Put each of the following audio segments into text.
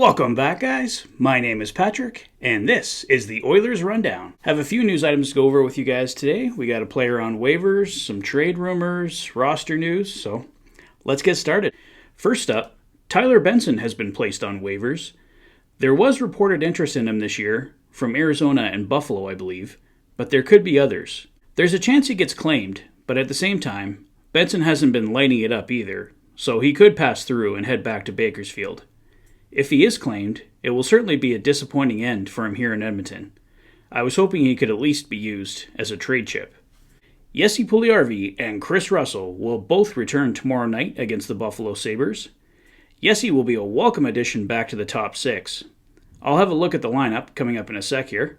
Welcome back, guys. My name is Patrick, and this is the Oilers Rundown. Have a few news items to go over with you guys today. We got a player on waivers, some trade rumors, roster news, so let's get started. First up, Tyler Benson has been placed on waivers. There was reported interest in him this year, from Arizona and Buffalo, I believe, but there could be others. There's a chance he gets claimed, but at the same time, Benson hasn't been lighting it up either, so he could pass through and head back to Bakersfield. If he is claimed, it will certainly be a disappointing end for him here in Edmonton. I was hoping he could at least be used as a trade chip. Jesse Puljujarvi and Kris will both return tomorrow night against the Buffalo Sabres. Jesse will be a welcome addition back to the top six. I'll have a look at the lineup coming up in a sec here.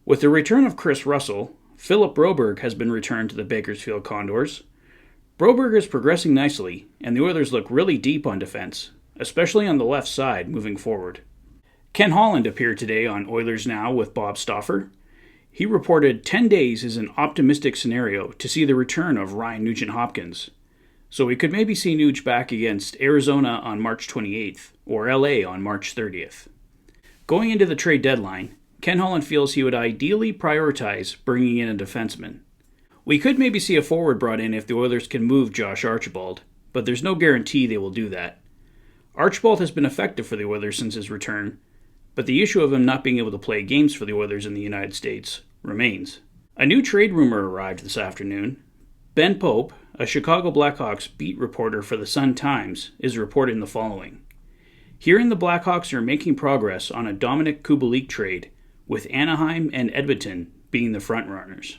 With the return of Kris, Philip Broberg has been returned to the Bakersfield Condors. Broberg is progressing nicely, and the Oilers look really deep on defense, especially on the left side moving forward. Ken Holland appeared today on Oilers Now with Bob Stauffer. He reported 10 days is an optimistic scenario to see the return of Ryan Nugent-Hopkins. So we could maybe see Nuge back against Arizona on March 28th or LA on March 30th. Going into the trade deadline, Ken Holland feels he would ideally prioritize bringing in a defenseman. We could maybe see a forward brought in if the Oilers can move Josh Archibald, but there's no guarantee they will do that. Archibald has been effective for the Oilers since his return, but the issue of him not being able to play games for the Oilers in the United States remains. A new trade rumor arrived this afternoon. Ben Pope, a Chicago Blackhawks beat reporter for the Sun-Times, is reporting the following. Hearing the Blackhawks are making progress on a Dominik Kubalik trade, with Anaheim and Edmonton being the frontrunners.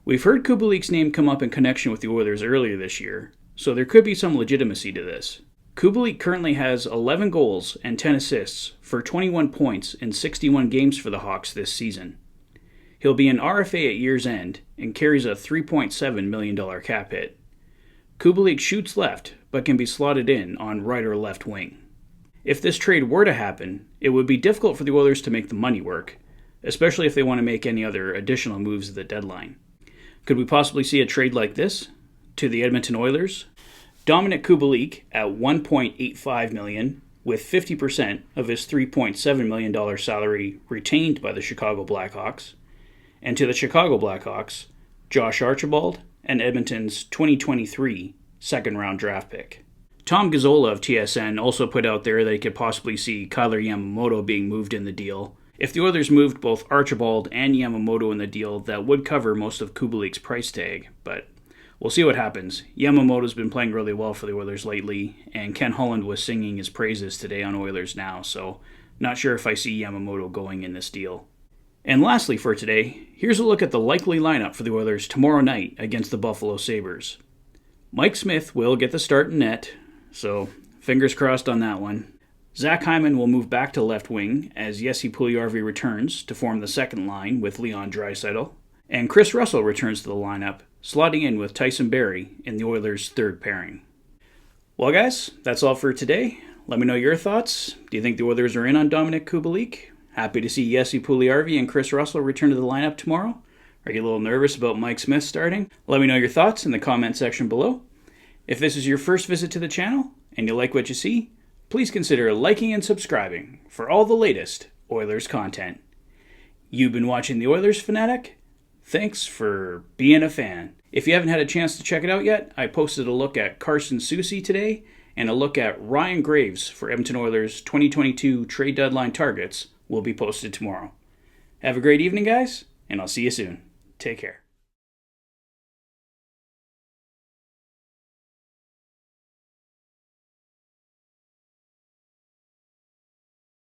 We've heard Kubalik's name come up in connection with the Oilers earlier this year, so there could be some legitimacy to this. Kubalik currently has 11 goals and 10 assists for 21 points in 61 games for the Hawks this season. He'll be an RFA at year's end and carries a $3.7 million cap hit. Kubalik shoots left, but can be slotted in on right or left wing. If this trade were to happen, it would be difficult for the Oilers to make the money work, especially if they want to make any other additional moves at the deadline. Could we possibly see a trade like this to the Edmonton Oilers? Dominik Kubalik at $1.85 million, with 50% of his $3.7 million salary retained by the Chicago Blackhawks, and to the Chicago Blackhawks, Josh Archibald and Edmonton's 2023 second-round draft pick. Tom Gazzola of TSN also put out there that he could possibly see Kailer Yamamoto being moved in the deal. If the Oilers moved both Archibald and Yamamoto in the deal, that would cover most of Kubalik's price tag, but we'll see what happens. Yamamoto's been playing really well for the Oilers lately, and Ken Holland was singing his praises today on Oilers Now, so not sure if I see Yamamoto going in this deal. And lastly for today, here's a look at the likely lineup for the Oilers tomorrow night against the Buffalo Sabres. Mike Smith will get the start in net, so fingers crossed on that one. Zach Hyman will move back to left wing as Jesse Puljujarvi returns to form the second line with Leon Draisaitl, and Kris returns to the lineup, slotting in with Tyson Barrie in the Oilers' third pairing. Well, guys, that's all for today. Let me know your thoughts. Do you think the Oilers are in on Dominik Kubalik? Happy to see Jesse Puljujarvi and Kris return to the lineup tomorrow? Are you a little nervous about Mike Smith starting? Let me know your thoughts in the comment section below. If this is your first visit to the channel and you like what you see, please consider liking and subscribing for all the latest Oilers content. You've been watching the Oilers Fanatic. Thanks for being a fan. If you haven't had a chance to check it out yet, I posted a look at Carson Soucy today and a look at Ryan Graves for Edmonton Oilers 2022 trade deadline targets will be posted tomorrow. Have a great evening, guys, and I'll see you soon. Take care.